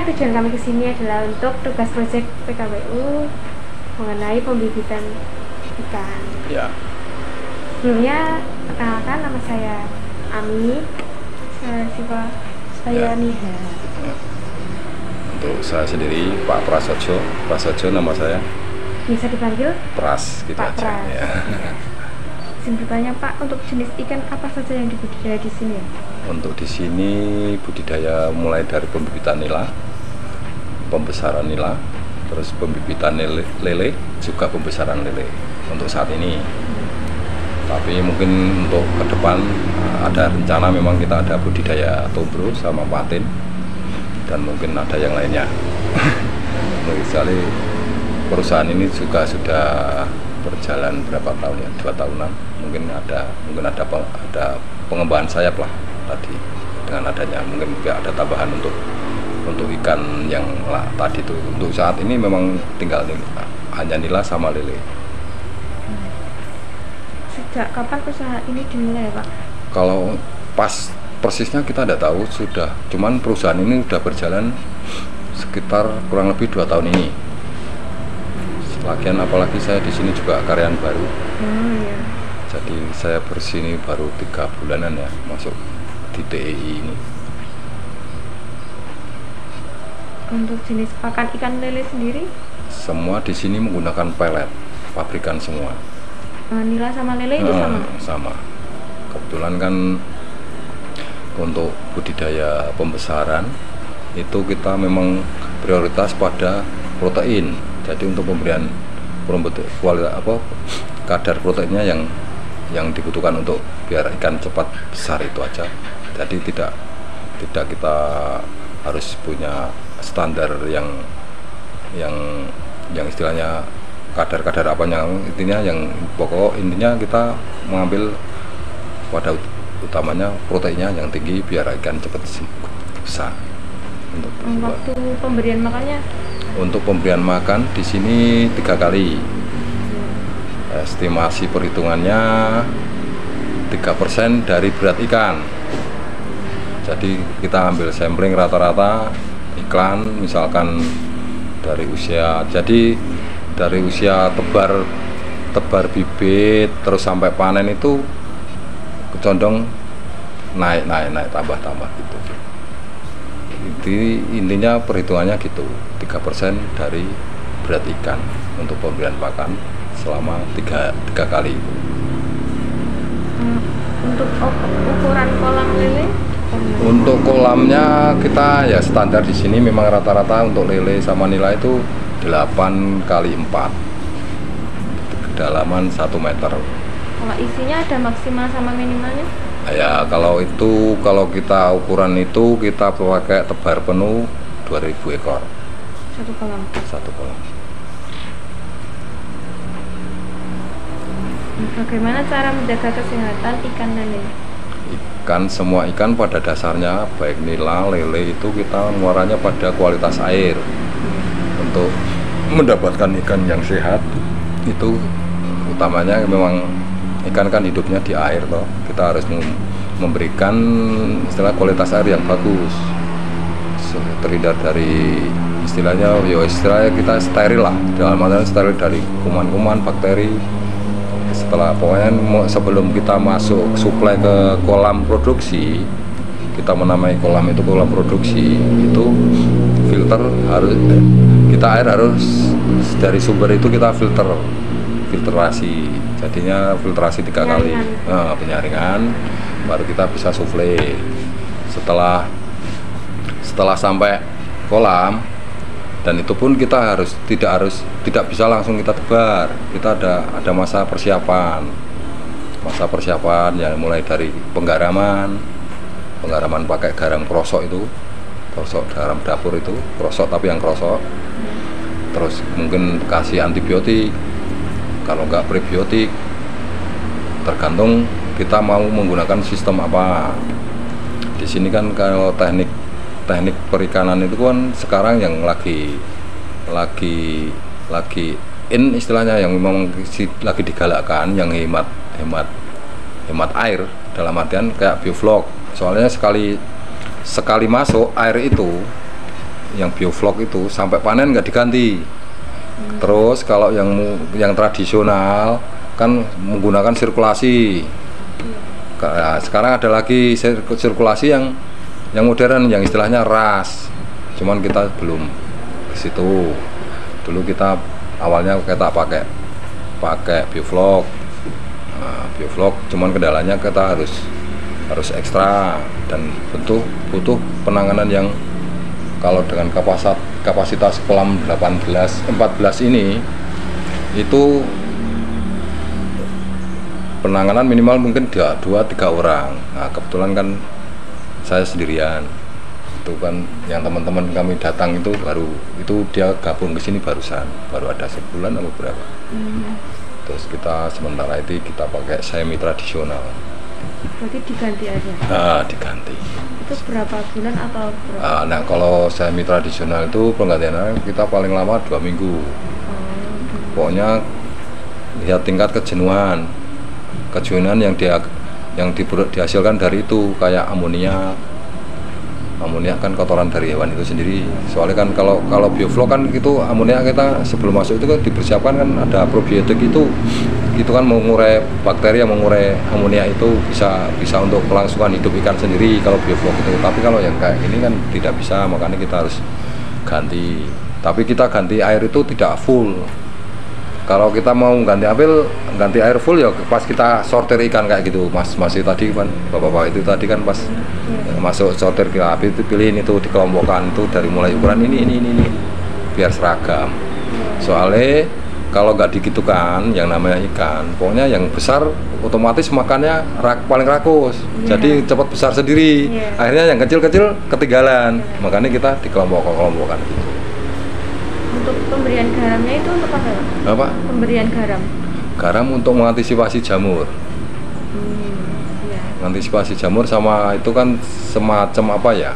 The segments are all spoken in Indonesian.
tujuan kami ke sini adalah untuk tugas proyek PKPU mengenai pembibitan ikan. Ya. Sebelumnya, perkenalkan nama saya Ami, saya Niha. Untuk saya sendiri Pak Prasojo nama saya. Bisa dipanggil Pras gitu Pak aja. Pras. Ya. Izin bertanya Pak, untuk jenis ikan apa saja yang dibudidaya di sini? Untuk di sini budidaya mulai dari pembibitan nila, pembesaran nila, terus pembibitan lele, juga pembesaran lele untuk saat ini. Tapi mungkin untuk ke depan ada rencana memang kita ada budidaya tombro sama patin dan mungkin ada yang lainnya. Misalnya perusahaan ini juga sudah berjalan berapa tahun ya, 2 tahunan. Mungkin ada pengembangan sayap lah tadi dengan adanya mungkin ada tambahan untuk ikan yang tadi itu. Untuk saat ini memang tinggal hanya nila sama lele. Sejak kapan usaha ini dimulai Pak? Kalau pas persisnya kita tidak tahu, sudah cuman perusahaan ini sudah berjalan sekitar kurang lebih 2 tahun ini. Lagian apalagi saya di sini juga karyawan baru. Iya. Jadi saya bersini baru 3 bulanan ya masuk di TEI ini. Untuk jenis pakan ikan lele sendiri? Semua di sini menggunakan pelet, pabrikan semua. Nila sama lele itu sama? Sama. Kebetulan kan untuk budidaya pembesaran itu kita memang prioritas pada protein. Jadi untuk pemberian kualitas kadar proteinnya yang dibutuhkan untuk biar ikan cepat besar itu aja. Jadi tidak kita harus punya standar yang istilahnya kadar apanya, intinya yang pokok intinya kita mengambil pada utamanya proteinnya yang tinggi biar ikan cepat besar. Waktu pemberian makannya? Untuk pemberian makan di sini 3 kali. Estimasi perhitungannya 3% dari berat ikan. Jadi kita ambil sampling rata-rata iklan misalkan dari usia. Jadi dari usia tebar bibit terus sampai panen itu condong naik tambah gitu. Intinya perhitungannya gitu, 3% dari berat ikan untuk pemberian pakan selama 3 kali. Untuk ukuran kolam lele? Untuk kolamnya kita ya standar di sini memang rata-rata untuk lele sama nila itu 8 kali 4, kedalaman 1 meter. Kalau isinya ada maksimal sama minimalnya? Ya kalau kita ukuran itu kita pakai tebar penuh 2000 ekor. Satu kolam. Bagaimana cara menjaga kesehatan ikan lele? Semua ikan pada dasarnya baik nila, lele itu kita muaranya pada kualitas air. Untuk mendapatkan ikan yang sehat itu utamanya memang ikan kan hidupnya di air toh. Kita harus memberikan istilah kualitas air yang bagus, terhindar dari istilahnya kita steril lah, dalam artian steril dari kuman-kuman, bakteri. Setelah pokoknya sebelum kita masuk suplai ke kolam produksi, kita menamai kolam itu kolam produksi, itu air harus dari sumber itu kita filtrasi, jadinya filtrasi 3 kali penyaringan baru kita bisa suplai. Setelah sampai kolam, dan itu pun kita tidak bisa langsung kita tebar, kita ada masa persiapan ya, mulai dari penggaraman pakai garam krosok itu, garam dapur itu krosok tapi yang krosok, terus mungkin kasih antibiotik, kalau enggak prebiotik, tergantung kita mau menggunakan sistem apa. Di sini kan kalau teknik perikanan itu kan sekarang yang lagi in istilahnya, yang memang lagi digalakkan, yang hemat air, dalam artian kayak bioflok. Soalnya sekali masuk air itu yang bioflok itu sampai panen nggak diganti. Terus kalau yang tradisional kan menggunakan sirkulasi. Nah, sekarang ada lagi sirkulasi yang modern, yang istilahnya ras. Cuman kita belum ke situ. Dulu kita awalnya kita pakai bioflok. Nah, bioflok, cuman kendalanya kita harus ekstra dan butuh penanganan yang kalau dengan kapasitas kolam 14 ini itu penanganan minimal mungkin 2-3 orang. Nah, kebetulan kan saya sendirian. Itu kan yang teman-teman kami datang itu dia gabung ke sini baru ada sebulan atau berapa. Terus kita sementara itu kita pakai semi tradisional. Berarti diganti aja? Nah, diganti. Itu berapa bulan atau berapa? Nah, kalau semi tradisional itu penggantiannya kita paling lama 2 minggu. Pokoknya lihat tingkat kejenuhan yang dihasilkan dari itu, kayak amonia kan kotoran dari hewan itu sendiri. Soalnya kan kalau bioflok kan itu amonia kita sebelum masuk itu kan dipersiapkan kan ada probiotik itu kan mengurai bakteri yang mengurai amonia itu bisa untuk kelangsungan hidup ikan sendiri kalau bioflok itu. Tapi kalau yang kayak ini kan tidak bisa, makanya kita harus ganti. Tapi kita ganti air itu tidak full. Kalau kita mau ganti air full ya pas kita sortir ikan kayak gitu, masih tadi kan bapak-bapak itu tadi kan pas masuk sortir kita itu pilihin itu dikelompokkan itu dari mulai ukuran ini biar seragam. Soalnya kalau nggak digitukan yang namanya ikan, pokoknya yang besar otomatis makannya paling rakus, jadi cepat besar sendiri. Akhirnya yang kecil-kecil ketinggalan, makanya kita dikelompokkan gitu. Untuk pemberian garamnya itu untuk apa? Pemberian garam. Garam untuk mengantisipasi jamur. Mengantisipasi jamur sama itu kan semacam apa ya?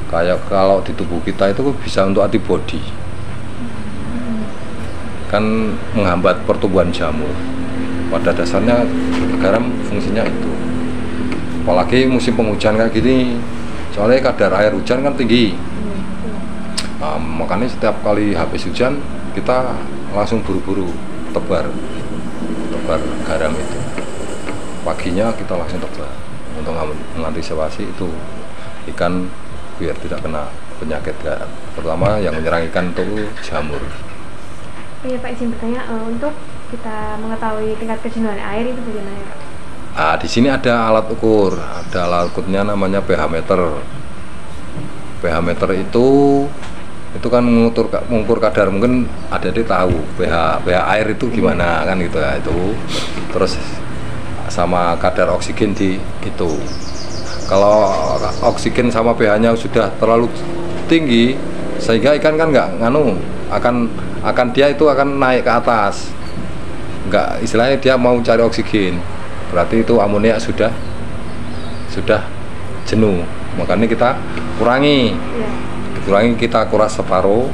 Kayak kalau di tubuh kita itu bisa untuk antibodi. Kan menghambat pertumbuhan jamur. Pada dasarnya garam fungsinya itu. Apalagi musim penghujan kayak gini, soalnya kadar air hujan kan tinggi. Nah, makanya setiap kali habis hujan kita langsung buru-buru tebar garam itu. Paginya kita langsung tebar untuk mengantisipasi itu ikan biar tidak kena penyakit garam. Pertama yang menyerang ikan itu jamur. Iya Pak, izin bertanya, untuk kita mengetahui tingkat kejenuhan air itu bagaimana ya Pak? Di sini ada alat ukurnya namanya pH meter. pH meter itu kan mengukur kadar, mungkin ada di tahu pH air itu gimana kan gitu ya, itu terus sama kadar oksigen di itu. Kalau oksigen sama pH-nya sudah terlalu tinggi sehingga ikan kan nggak akan dia itu akan naik ke atas, nggak, istilahnya dia mau cari oksigen, berarti itu amonia sudah jenuh, makanya kita kurangi. Kita kuras separuh,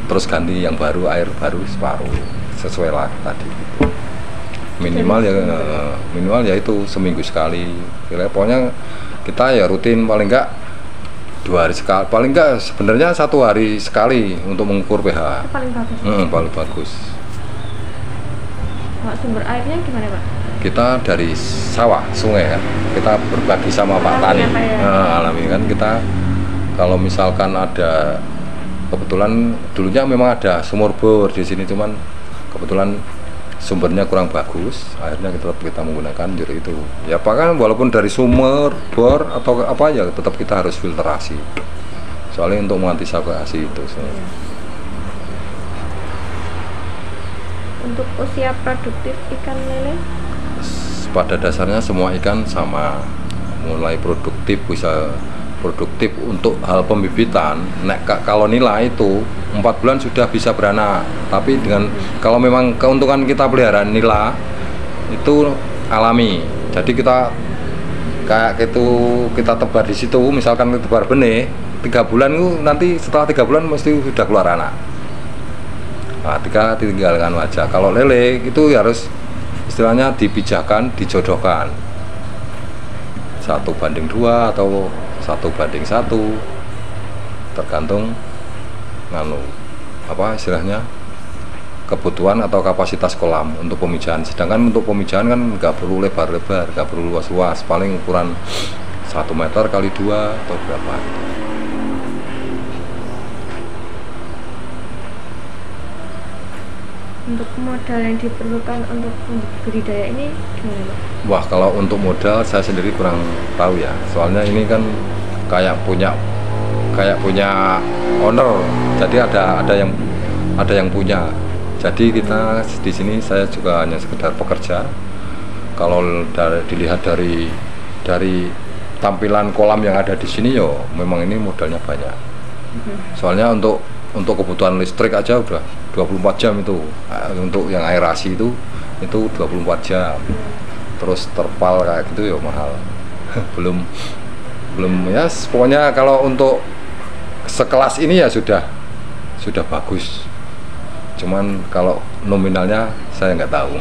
terus ganti yang baru, air baru separuh, sesuai lah tadi. Minimal ya itu seminggu sekali. Pokoknya kita ya rutin, paling enggak 2 hari sekali, paling enggak sebenarnya 1 hari sekali untuk mengukur pH. Paling bagus. Paling bagus. Sumber airnya gimana Pak? Kita dari sawah, sungai kan. Kita berbagi sama Pak Tani. Alami kan kita. Kalau misalkan ada, kebetulan dulunya memang ada sumur bor di sini, cuman kebetulan sumbernya kurang bagus, akhirnya kita menggunakan jur itu. Ya bahkan walaupun dari sumur bor atau apa ya tetap kita harus filtrasi. Soalnya untuk mengantisipasi itu. Untuk usia produktif ikan lele? Pada dasarnya semua ikan sama, mulai produktif bisa produktif untuk hal pembibitan. Kalau nila itu 4 bulan sudah bisa beranak, tapi kalau memang keuntungan kita pelihara nila itu alami, jadi kita kayak gitu, kita tebar di situ, misalkan kita tebar benih 3 bulan itu nanti setelah 3 bulan mesti sudah keluar anak. Nah, tinggalkan aja. Kalau lele itu harus istilahnya dipijakan, dijodohkan 1:2 atau 1:1, tergantung nganu apa istilahnya kebutuhan atau kapasitas kolam untuk pemijahan. Sedangkan untuk pemijahan kan nggak perlu lebar-lebar, nggak perlu luas-luas, paling ukuran 1 meter kali 2 atau berapa. Untuk modal yang diperlukan untuk budidaya ini gimana Pak? Wah, kalau untuk modal saya sendiri kurang tahu ya. Soalnya ini kan kayak punya owner. Jadi ada yang punya. Jadi kita di sini saya juga hanya sekedar pekerja. Kalau dilihat dari tampilan kolam yang ada di sini yo, memang ini modalnya banyak. Soalnya untuk kebutuhan listrik aja udah 24 jam itu. Untuk yang aerasi itu 24 jam. Terus terpal kayak gitu ya mahal. belum ya, pokoknya kalau untuk sekelas ini ya sudah bagus. Cuman kalau nominalnya saya nggak tahu.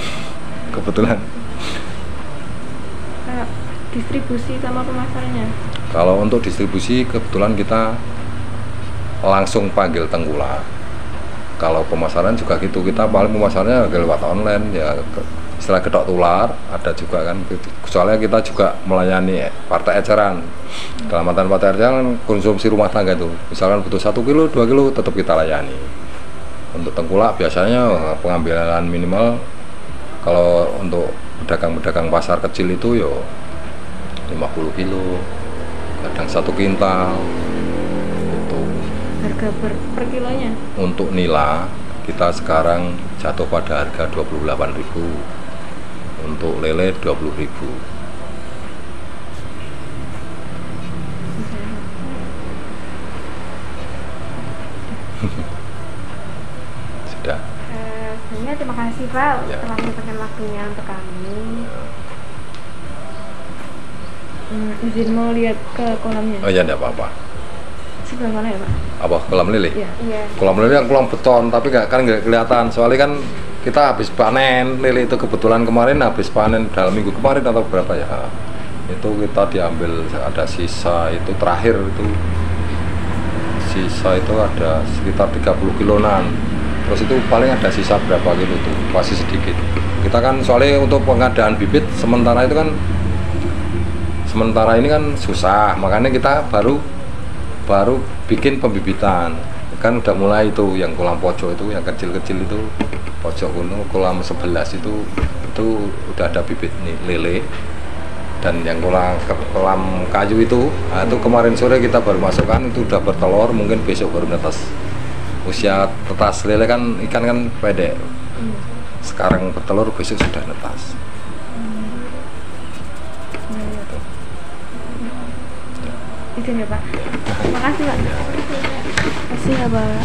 Kebetulan distribusi sama pemasarannya. Kalau untuk distribusi kebetulan kita langsung panggil tengkulak. Kalau pemasaran juga gitu, kita paling pemasarannya lewat online ya, istilah gedok tular ada juga kan. Soalnya kita juga melayani partai eceran. Dalam artian partai eceran konsumsi rumah tangga itu, misalkan butuh 1 kilo 2 kilo tetap kita layani. Untuk tengkulak biasanya pengambilan minimal kalau untuk pedagang-pedagang pasar kecil itu yo 50 kilo, kadang 1 kintal. Itu harga per kilonya. Untuk nila kita sekarang jatuh pada harga 28.000, untuk lele 20.000. Sudah. Sebenarnya terima kasih Pak Ya. telah menyempatkan waktunya untuk kami. Izin mau lihat ke kolamnya. Oh ya, enggak apa-apa. Sebelah mana ya Pak? Apa kolam lele? Iya. Kolam lele yang kolam beton, tapi nggak kelihatan. Soalnya kan kita habis panen lele itu, kebetulan kemarin habis panen dalam minggu kemarin atau berapa ya. Itu kita diambil, ada sisa itu terakhir itu. Sisa itu ada sekitar 30 kiloan. Terus itu paling ada sisa berapa kilo itu, masih sedikit. Kita kan soalnya untuk pengadaan bibit sementara itu kan sementara ini kan susah, makanya kita baru bikin pembibitan. Kan udah mulai itu yang kolam pojok itu, yang kecil-kecil itu, pojok gunung kolam 11 itu udah ada bibit nih lele. Dan yang kolam kayu itu, nah itu kemarin sore kita baru masukkan, itu udah bertelur, mungkin besok baru netas. Usia tetas lele kan ikan kan pendek. Sekarang bertelur, besok sudah netas. Itu ya Pak. Terima kasih Pak. Terima kasih ya Pak.